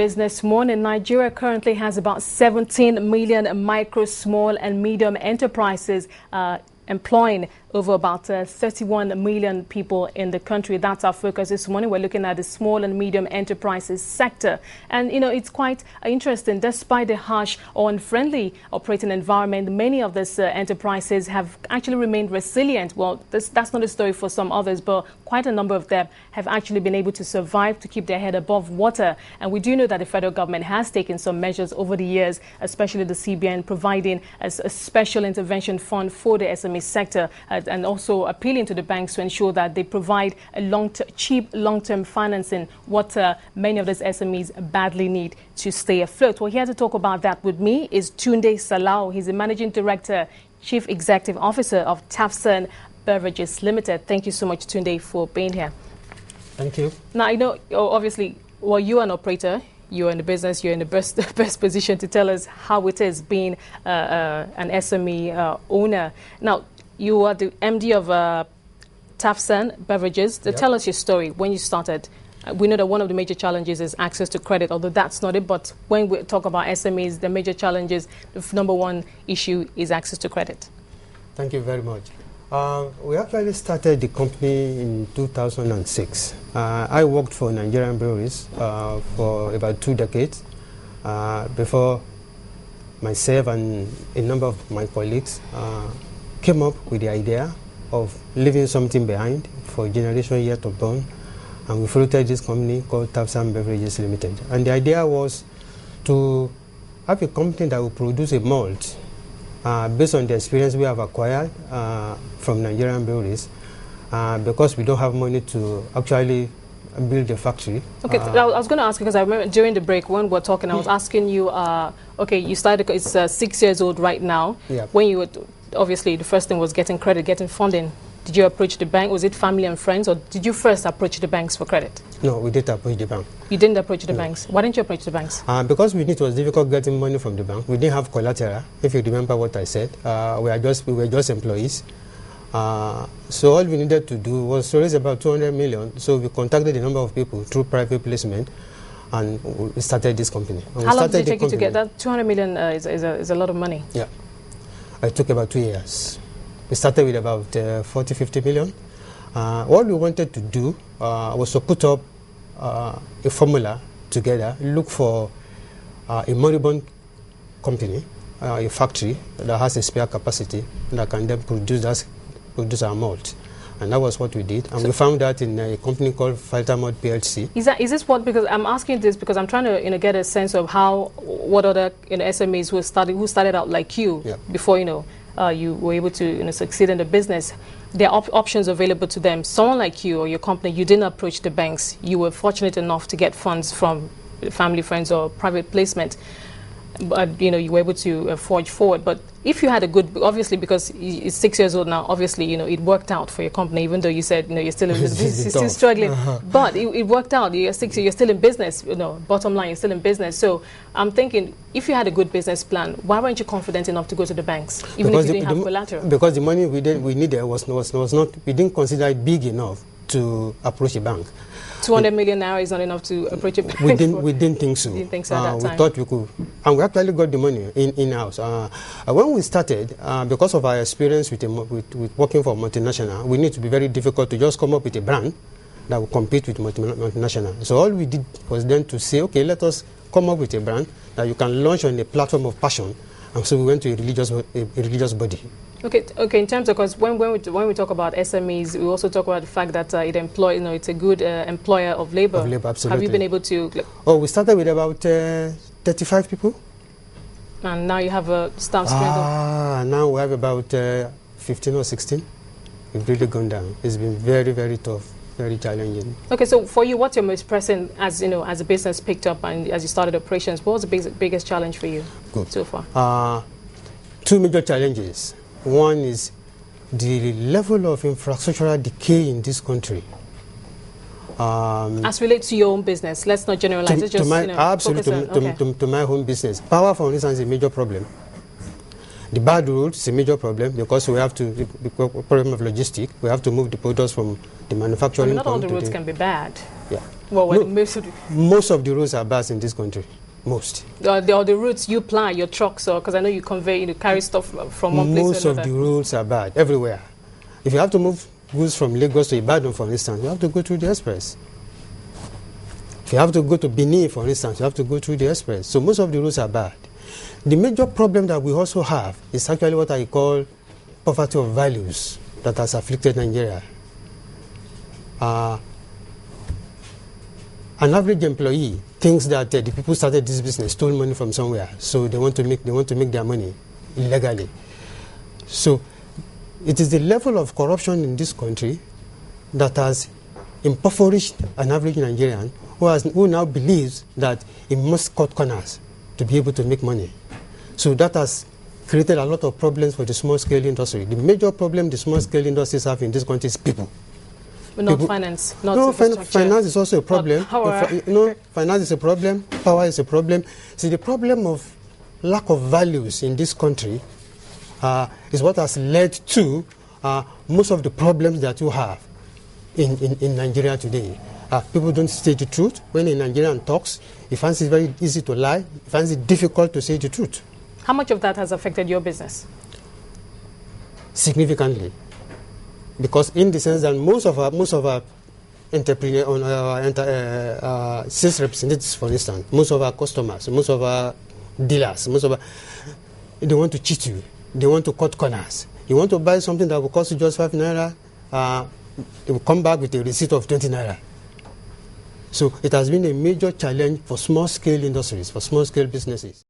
Business Morning. Nigeria currently has about 17 million micro, small and medium enterprises employing over about 31 million people in the country. That's our focus this morning. We're looking at the small and medium enterprises sector. And, it's quite interesting. Despite the harsh or unfriendly operating environment, many of these enterprises have actually remained resilient. Well, that's not a story for some others, but quite a number of them have actually been able to survive, to keep their head above water. And we do know that the federal government has taken some measures over the years, especially the CBN, providing a special intervention fund for the SME sector, and also appealing to the banks to ensure that they provide a cheap long-term financing, what many of these SMEs badly need to stay afloat. Well, here to talk about that with me is Tunde Salau. He's the Managing Director, Chief Executive Officer of Tafsan Beverages Limited. Thank you so much, Tunde, for being here. Thank you. Now, obviously, well, you're an operator. You're in the business. You're in the best position to tell us how it is being an SME owner. Now, you are the MD of Tafsan Beverages. Yep. Tell us your story. When you started, we know that one of the major challenges is access to credit, although that's not it. But when we talk about SMEs, the major challenges, the number one issue is access to credit. Thank you very much. We actually started the company in 2006. I worked for Nigerian breweries for about 2 decades before myself and a number of my colleagues came up with the idea of leaving something behind for a generation yet unborn, and we floated this company called Tafsan Beverages Limited. And the idea was to have a company that will produce a malt based on the experience we have acquired from Nigerian breweries, because we don't have money to actually build a factory. Okay, I was going to ask you, because I remember during the break when we were talking, I was asking you, okay, you started, it's 6 years old right now. Yeah. When you were, obviously, the first thing was getting credit, getting funding. Did you approach the bank? Was it family and friends, or did you first approach the banks for credit? No, we didn't approach the bank. You didn't approach the banks? Why didn't you approach the banks? Because we knew it was difficult getting money from the bank. We didn't have collateral, if you remember what I said. We were just employees. So all we needed to do was to raise about 200 million. So we contacted a number of people through private placement, and we started this company. How long did it take you to get that? 200 million is a lot of money. Yeah. It took about 2 years. We started with about 40, 50 million. What we wanted to do was to put up a formula together, look for a moribund company, a factory that has a spare capacity that can then produce our malt. And that was what we did. And we found that in a company called Filter Malt PLC. Is this what, because I'm asking this because I'm trying to get a sense of what other SMEs who started out like you, yeah, before you were able to succeed in the business. There are options available to them. Someone like you or your company, you didn't approach the banks. You were fortunate enough to get funds from family, friends, or private placement. But you were able to forge forward. But if you had a good, obviously, because it's 6 years old now, obviously it worked out for your company. Even though you said you're still in business, you're still struggling, but it worked out. You're still in business. Bottom line, you're still in business. So I'm thinking, if you had a good business plan, why weren't you confident enough to go to the banks, even if you didn't have collateral? Because the money we needed was not. We didn't consider it big enough to approach a bank. 200 million naira is not enough to approach a bank. We didn't think so. Didn't think so at that time. We thought we could, and we actually got the money in-house. When we started, because of our experience with working for multinational, we need to be very difficult to just come up with a brand that will compete with multinational. So all we did was then to say, okay, let us come up with a brand that you can launch on a platform of passion. And so we went to a religious body. Okay. In terms of, because when we talk about SMEs, we also talk about the fact that it's a good employer of labor. Absolutely. Have you been able to? We started with about 35 people. And now you have a staff strength of? Now we have about 15 or 16. We've really gone down. It's been very, very tough, very challenging. Okay, so for you, what's your most pressing, as the business picked up and as you started operations, what was the biggest challenge for you so far? 2 major challenges. One is the level of infrastructural decay in this country. As relates to your own business, let's not generalize. Absolutely, to my home business. Power, for instance, is a major problem. The bad roads is a major problem because we have to, the problem of logistics, we have to move the products from the manufacturing. Not all the roads can be bad. Yeah. Well, No, most of the roads are bad in this country. Most. The routes you ply, your trucks, or because I know you convey, you carry stuff from one place to another. Most of the roads are bad everywhere. If you have to move goods from Lagos to Ibadan, for instance, you have to go through the express. If you have to go to Benin, for instance, you have to go through the express. So most of the roads are bad. The major problem that we also have is actually what I call poverty of values that has afflicted Nigeria. An average employee thinks that the people started this business, stole money from somewhere, so they want to make their money illegally. So it is the level of corruption in this country that has impoverished an average Nigerian who now believes that he must cut corners to be able to make money. So that has created a lot of problems for the small-scale industry. The major problem the small-scale industries have in this country is people. But not finance, not no, finance is also a problem. Finance is a problem. Power is a problem. See, the problem of lack of values in this country is what has led to most of the problems that you have in Nigeria today. People don't say the truth. When a Nigerian talks, he finds it very easy to lie. He finds it difficult to say the truth. How much of that has affected your business? Significantly. Because in the sense that most of our entrepreneurs, sales representatives, for instance, most of our customers, most of our dealers, they want to cheat you. They want to cut corners. You want to buy something that will cost you just 5 naira, they will come back with a receipt of 20 naira. So it has been a major challenge for small-scale industries, for small-scale businesses.